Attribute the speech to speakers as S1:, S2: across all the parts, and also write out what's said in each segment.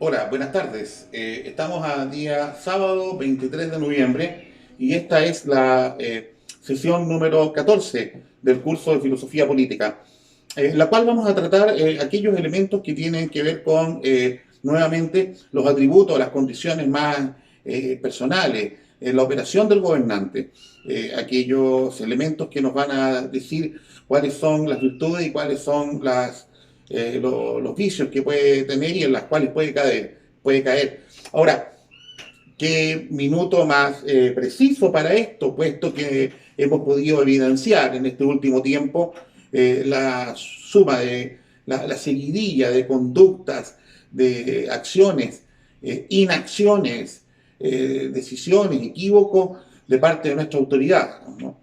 S1: Hola, buenas tardes. Estamos a día sábado 23 de noviembre y esta es la sesión número 14 del curso de Filosofía Política, en la cual vamos a tratar aquellos elementos que tienen que ver con, nuevamente, los atributos, las condiciones más personales, la operación del gobernante, aquellos elementos que nos van a decir cuáles son las virtudes y cuáles son los vicios que puede tener y en las cuales puede caer. Ahora, ¿qué minuto más preciso para esto? Puesto que hemos podido evidenciar en este último tiempo la suma de la seguidilla de conductas, de acciones, inacciones, decisiones, equívocos de parte de nuestra autoridad, ¿no?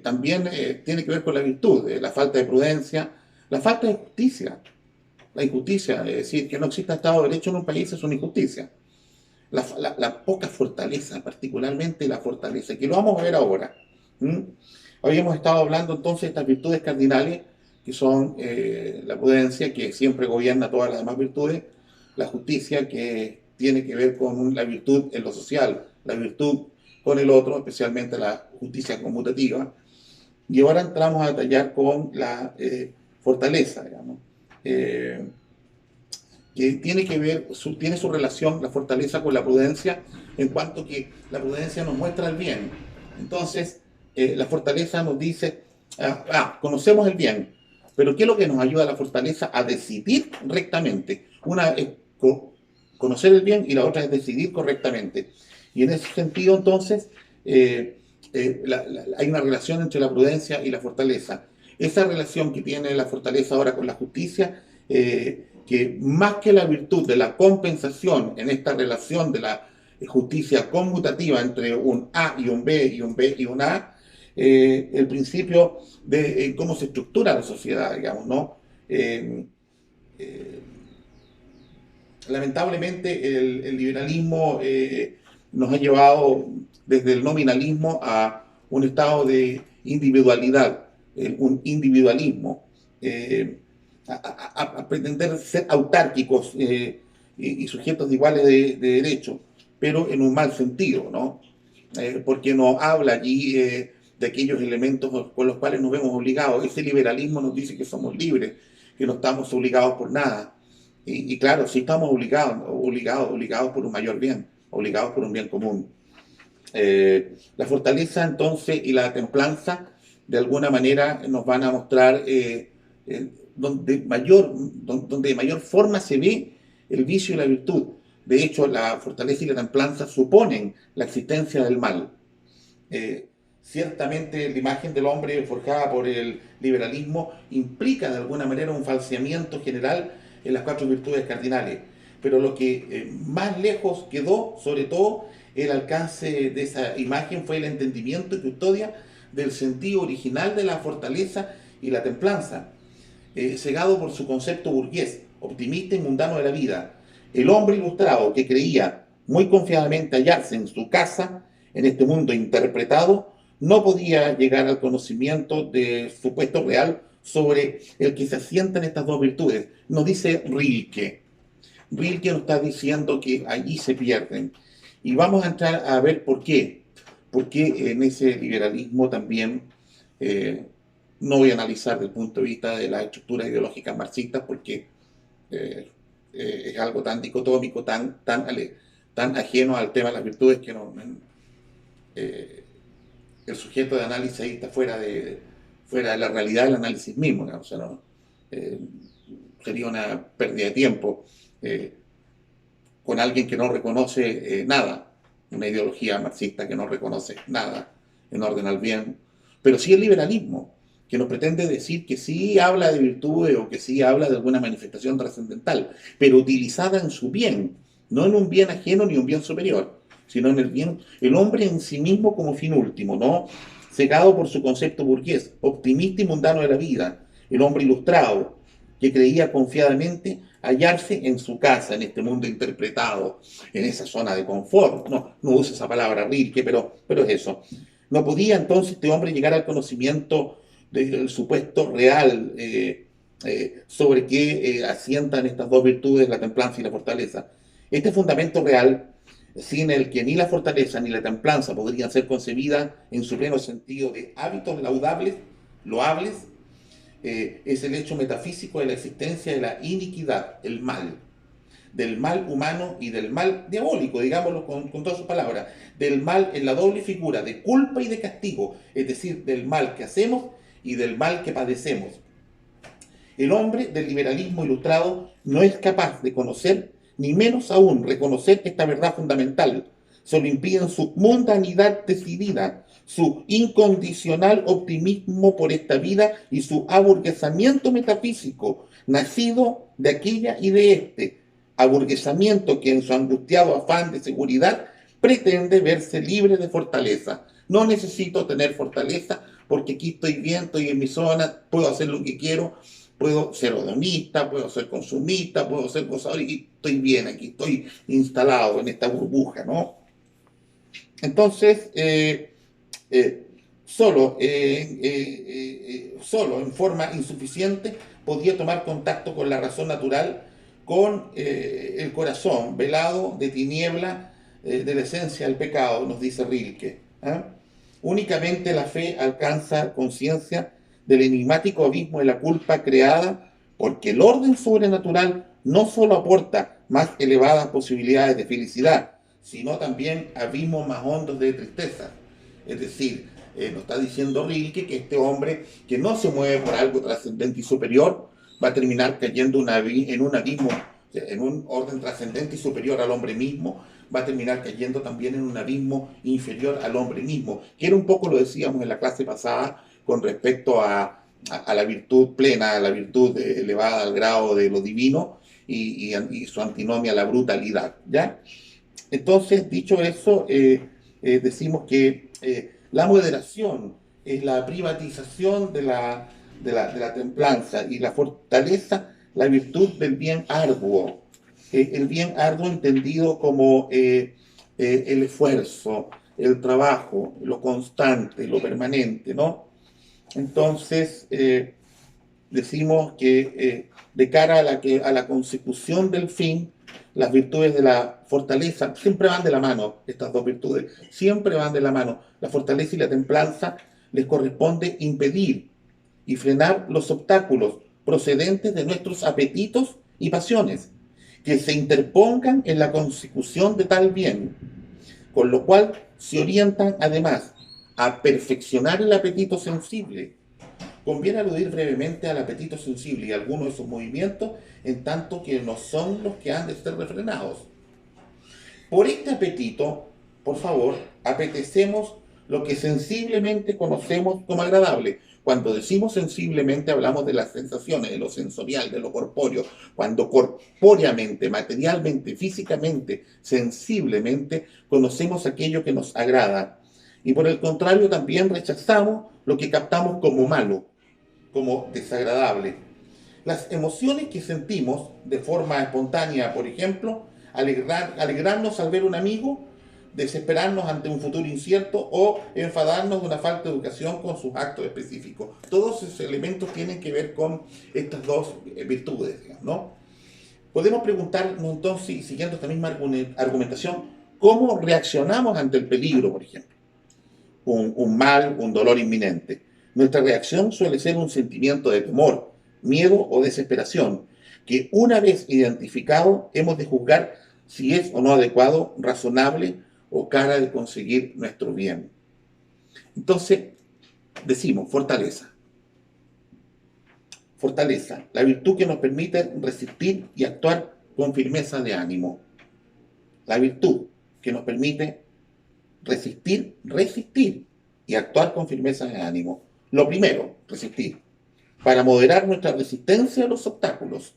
S1: También tiene que ver con la virtud, la falta de prudencia, la falta de justicia, la injusticia, es decir, que no exista Estado de Derecho en un país es una injusticia. La poca fortaleza, particularmente la fortaleza, que lo vamos a ver ahora. ¿Mm? Habíamos estado hablando entonces de estas virtudes cardinales, que son la prudencia, que siempre gobierna todas las demás virtudes, la justicia, que tiene que ver con la virtud en lo social, la virtud con el otro, especialmente la justicia conmutativa, y ahora entramos a detallar con la fortaleza, digamos, eh, que tiene que ver, tiene su relación la fortaleza con la prudencia, en cuanto que la prudencia nos muestra el bien. Entonces, la fortaleza nos dice, conocemos el bien, pero ¿qué es lo que nos ayuda a la fortaleza? A decidir rectamente. Una es conocer el bien y la otra es decidir correctamente. Y en ese sentido, entonces, hay una relación entre la prudencia y la fortaleza. Esa relación que tiene la fortaleza ahora con la justicia, que más que la virtud de la compensación en esta relación de la justicia conmutativa entre un A y un B y un B y un A, el principio de cómo se estructura la sociedad, digamos, ¿no? Eh, eh, Lamentablemente el liberalismo nos ha llevado desde el nominalismo a un estado de individualidad, un individualismo, eh, a pretender ser autárquicos y sujetos de iguales de derechos, pero en un mal sentido, ¿no? Porque nos habla allí de aquellos elementos con los cuales nos vemos obligados. Ese liberalismo nos dice que somos libres, que no estamos obligados por nada. Y claro, sí estamos obligados por un mayor bien, obligados por un bien común. La fortaleza entonces y la templanza de alguna manera nos van a mostrar donde de mayor forma se ve el vicio y la virtud. De hecho, la fortaleza y la templanza suponen la existencia del mal. Ciertamente la imagen del hombre forjada por el liberalismo implica de alguna manera un falseamiento general en las cuatro virtudes cardinales, pero lo que más lejos quedó, sobre todo, el alcance de esa imagen fue el entendimiento y custodia del sentido original de la fortaleza y la templanza, cegado por su concepto burgués, optimista y mundano de la vida. El hombre ilustrado que creía muy confiadamente hallarse en su casa, en este mundo interpretado, no podía llegar al conocimiento de su puesto real sobre el que se asientan estas dos virtudes. Nos dice Rilke. Rilke nos está diciendo que allí se pierden. Y vamos a entrar a ver por qué. Porque en ese liberalismo también no voy a analizar desde el punto de vista de las estructuras ideológicas marxistas porque eh, es algo tan dicotómico, tan ajeno al tema de las virtudes que no, eh, el sujeto de análisis ahí está fuera de la realidad del análisis mismo, ¿no? O sea, no, eh, sería una pérdida de tiempo con alguien que no reconoce nada, una ideología marxista que no reconoce nada en orden al bien, pero sí el liberalismo, que nos pretende decir que sí habla de virtudes o que sí habla de alguna manifestación trascendental, pero utilizada en su bien, no en un bien ajeno ni un bien superior, sino en el bien, el hombre en sí mismo como fin último, no cegado por su concepto burgués, optimista y mundano de la vida, el hombre ilustrado, que creía confiadamente hallarse en su casa, en este mundo interpretado, en esa zona de confort. No usa esa palabra Rilke, pero es eso. No podía entonces este hombre llegar al conocimiento del supuesto real sobre qué asientan estas dos virtudes, la templanza y la fortaleza. Este fundamento real, sin el que ni la fortaleza ni la templanza podrían ser concebidas en su pleno sentido de hábitos laudables, loables, es el hecho metafísico de la existencia de la iniquidad, el mal, del mal humano y del mal diabólico, digámoslo con todas sus palabras, del mal en la doble figura de culpa y de castigo, es decir, del mal que hacemos y del mal que padecemos. El hombre del liberalismo ilustrado no es capaz de conocer, ni menos aún reconocer esta verdad fundamental. Se lo impiden su mundanidad decidida, su incondicional optimismo por esta vida y su aburguesamiento metafísico, nacido de aquella y de este, aburguesamiento que en su angustiado afán de seguridad pretende verse libre de fortaleza. No necesito tener fortaleza porque aquí estoy bien, estoy en mi zona, puedo hacer lo que quiero, puedo ser hedonista, puedo ser consumista, puedo ser gozador y estoy bien aquí, estoy instalado en esta burbuja, ¿no? Entonces, solo en forma insuficiente podía tomar contacto con la razón natural, con el corazón velado de tiniebla de la esencia del pecado, nos dice Rilke. ¿Eh? Únicamente la fe alcanza conciencia del enigmático abismo de la culpa creada, porque el orden sobrenatural no solo aporta más elevadas posibilidades de felicidad, sino también abismos más hondos de tristeza. Es decir, nos está diciendo Rilke que este hombre que no se mueve por algo trascendente y superior va a terminar cayendo en un abismo, en un orden trascendente y superior al hombre mismo, va a terminar cayendo también en un abismo inferior al hombre mismo, que era un poco, lo decíamos en la clase pasada, con respecto a la virtud plena, a la virtud elevada al grado de lo divino y su antinomia a la brutalidad, ¿ya? Entonces, dicho eso, decimos que la moderación es la privatización de la templanza y la fortaleza, la virtud del bien arduo. El bien arduo entendido como el esfuerzo, el trabajo, lo constante, lo permanente, ¿no? Entonces, decimos que de cara a la consecución del fin, las virtudes de la fortaleza siempre van de la mano, estas dos virtudes, siempre van de la mano. La fortaleza y la templanza les corresponde impedir y frenar los obstáculos procedentes de nuestros apetitos y pasiones, que se interpongan en la consecución de tal bien, con lo cual se orientan además a perfeccionar el apetito sensible. Conviene aludir brevemente al apetito sensible y a algunos de sus movimientos, en tanto que no son los que han de ser refrenados. Por este apetito, por favor, apetecemos lo que sensiblemente conocemos como agradable. Cuando decimos sensiblemente hablamos de las sensaciones, de lo sensorial, de lo corpóreo. Cuando corpóreamente, materialmente, físicamente, sensiblemente, conocemos aquello que nos agrada. Y por el contrario también rechazamos lo que captamos como malo, como desagradable. Las emociones que sentimos de forma espontánea, por ejemplo, alegrarnos al ver un amigo, desesperarnos ante un futuro incierto o enfadarnos de una falta de educación con sus actos específicos. Todos esos elementos tienen que ver con estas dos virtudes, digamos, ¿no? Podemos preguntarnos entonces, siguiendo esta misma argumentación, ¿cómo reaccionamos ante el peligro, por ejemplo? Un mal, un dolor inminente. Nuestra reacción suele ser un sentimiento de temor, miedo o desesperación, que una vez identificado hemos de juzgar si es o no adecuado, razonable o cara de conseguir nuestro bien. Entonces, decimos fortaleza. Fortaleza, la virtud que nos permite resistir y actuar con firmeza de ánimo. La virtud que nos permite resistir y actuar con firmeza de ánimo. Lo primero, resistir, para moderar nuestra resistencia a los obstáculos.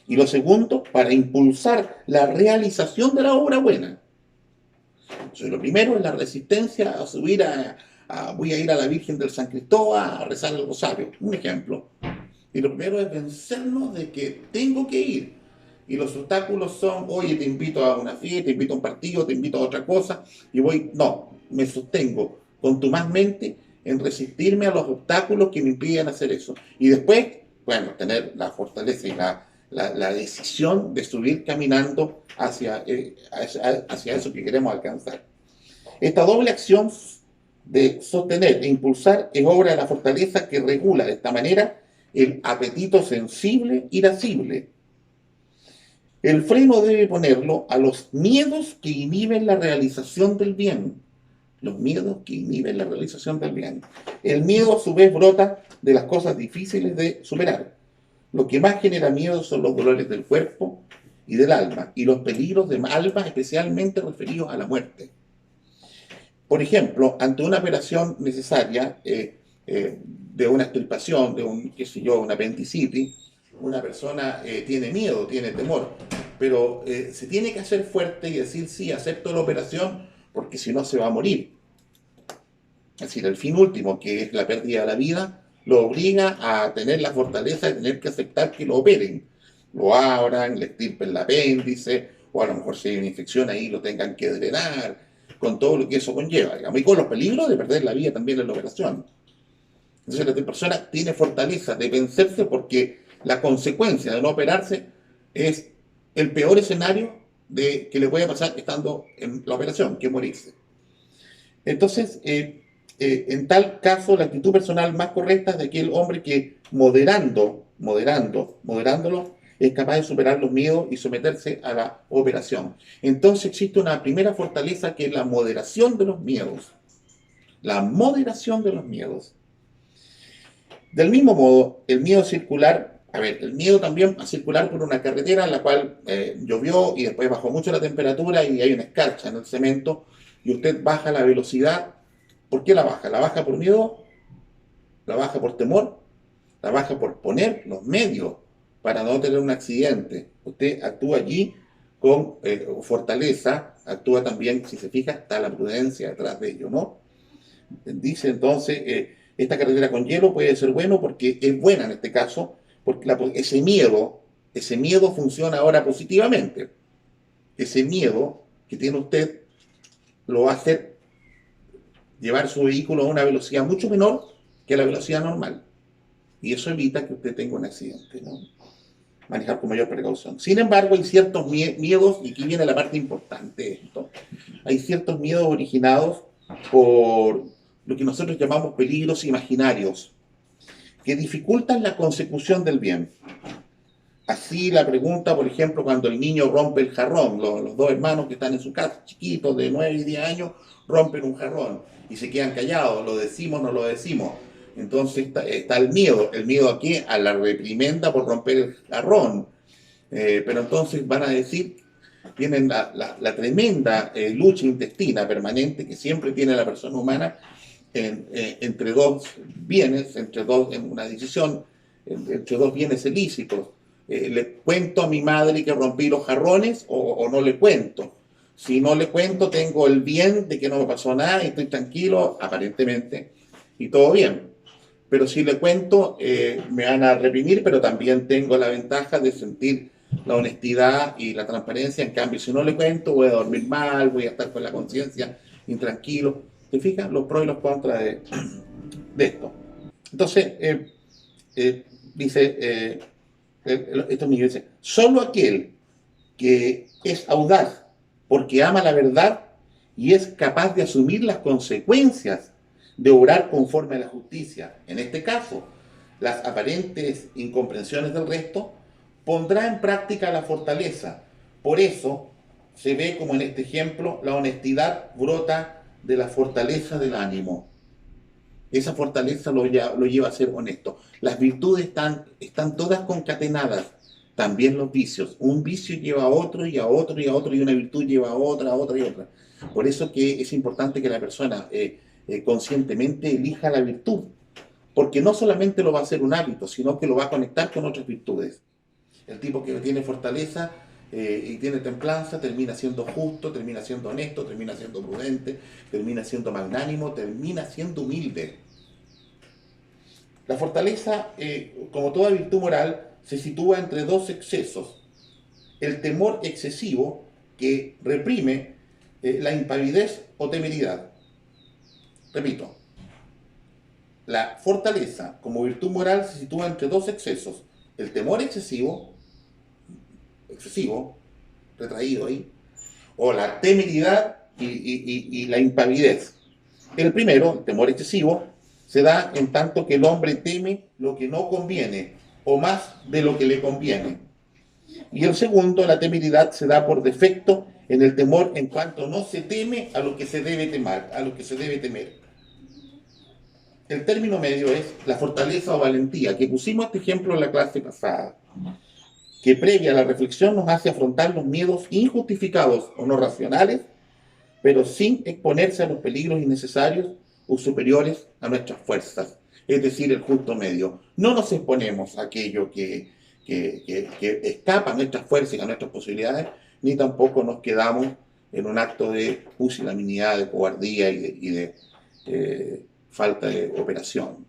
S1: Y lo segundo, para impulsar la realización de la obra buena. Entonces, lo primero es la resistencia a subir voy a ir a la Virgen del San Cristóbal a rezar el rosario, un ejemplo. Y lo primero es vencernos de que tengo que ir. Y los obstáculos son, oye, te invito a una fiesta, te invito a un partido, te invito a otra cosa, y voy, no, me sostengo contumazmente en resistirme a los obstáculos que me impiden hacer eso. Y después bueno, tener la fortaleza y la decisión de subir caminando hacia eso que queremos alcanzar. Esta doble acción de sostener e impulsar es obra de la fortaleza que regula de esta manera el apetito sensible y irascible. El freno debe ponerlo a los miedos que inhiben la realización del bien. Los miedos que inhiben la realización del bien. El miedo a su vez brota de las cosas difíciles de superar. Lo que más genera miedo son los dolores del cuerpo y del alma, y los peligros de alma especialmente referidos a la muerte. Por ejemplo, ante una operación necesaria de una extirpación, de un, qué sé yo, una apendicitis, una persona tiene miedo, tiene temor, pero se tiene que hacer fuerte y decir sí, acepto la operación, porque si no se va a morir. Es decir, el fin último, que es la pérdida de la vida, lo obliga a tener la fortaleza de tener que aceptar que lo operen. Lo abran, le extirpen el apéndice, o a lo mejor si hay una infección ahí lo tengan que drenar, con todo lo que eso conlleva, digamos, y con los peligros de perder la vida también en la operación. Entonces la persona tiene fortaleza de vencerse porque la consecuencia de no operarse es el peor escenario que le puede pasar estando en la operación, que es morirse. Entonces, en tal caso, la actitud personal más correcta es de aquel hombre que moderándolo, es capaz de superar los miedos y someterse a la operación. Entonces existe una primera fortaleza que es la moderación de los miedos. La moderación de los miedos. Del mismo modo, el miedo circular, a ver, el miedo también a circular por una carretera en la cual llovió y después bajó mucho la temperatura y hay una escarcha en el cemento y usted baja la velocidad. ¿Por qué la baja? ¿La baja por miedo? ¿La baja por temor? ¿La baja por poner los medios para no tener un accidente? Usted actúa allí con fortaleza, actúa también, si se fija, está la prudencia detrás de ello, ¿no? Dice entonces, esta carretera con hielo puede ser bueno porque es buena en este caso, porque ese miedo funciona ahora positivamente. Ese miedo que tiene usted lo va a hacer llevar su vehículo a una velocidad mucho menor que la velocidad normal. Y eso evita que usted tenga un accidente, ¿no? Manejar con mayor precaución. Sin embargo, hay ciertos miedos, y aquí viene la parte importante de esto, hay ciertos miedos originados por lo que nosotros llamamos peligros imaginarios, que dificultan la consecución del bien. Así la pregunta, por ejemplo, cuando el niño rompe el jarrón, los dos hermanos que están en su casa, chiquitos de 9 y 10 años, rompen un jarrón y se quedan callados, lo decimos o no lo decimos. Entonces está el miedo aquí a la reprimenda por romper el jarrón. Pero entonces van a decir, tienen la tremenda lucha intestina permanente que siempre tiene la persona humana entre dos bienes, en una decisión, entre dos bienes ilícitos. ¿Le cuento a mi madre que rompí los jarrones o no le cuento? Si no le cuento, tengo el bien de que no me pasó nada y estoy tranquilo, aparentemente, y todo bien. Pero si le cuento, me van a reprimir, pero también tengo la ventaja de sentir la honestidad y la transparencia. En cambio, si no le cuento, voy a dormir mal, voy a estar con la conciencia intranquilo. ¿Te fijas? Los pros y los contras de esto. Entonces, dice, estos niños dicen, solo aquel que es audaz porque ama la verdad y es capaz de asumir las consecuencias de obrar conforme a la justicia, en este caso, las aparentes incomprensiones del resto, pondrá en práctica la fortaleza. Por eso se ve como en este ejemplo, la honestidad brota de la fortaleza del ánimo. Esa fortaleza lo lleva a ser honesto. Las virtudes están todas concatenadas, también los vicios. Un vicio lleva a otro y a otro y a otro, y una virtud lleva a otra y otra. Por eso que es importante que la persona conscientemente elija la virtud, porque no solamente lo va a hacer un hábito, sino que lo va a conectar con otras virtudes. El tipo que tiene fortaleza y tiene templanza termina siendo justo, termina siendo honesto, termina siendo prudente, termina siendo magnánimo, termina siendo humilde. La fortaleza, como toda virtud moral, se sitúa entre dos excesos. El temor excesivo, que reprime la impavidez o temeridad. Repito, la fortaleza como virtud moral se sitúa entre dos excesos: el temor excesivo, retraído ahí, o la temeridad y la impavidez. El primero, el temor excesivo, se da en tanto que el hombre teme lo que no conviene, o más de lo que le conviene. Y el segundo, la temeridad, se da por defecto en el temor en cuanto no se teme a lo que se debe temer, a lo que se debe temer. El término medio es la fortaleza o valentía, que pusimos este ejemplo en la clase pasada, que previa a la reflexión nos hace afrontar los miedos injustificados o no racionales, pero sin exponerse a los peligros innecesarios o superiores a nuestras fuerzas, es decir, el justo medio. No nos exponemos a aquello que escapa a nuestras fuerzas y a nuestras posibilidades, ni tampoco nos quedamos en un acto de pusilanimidad, de cobardía y de falta de operación.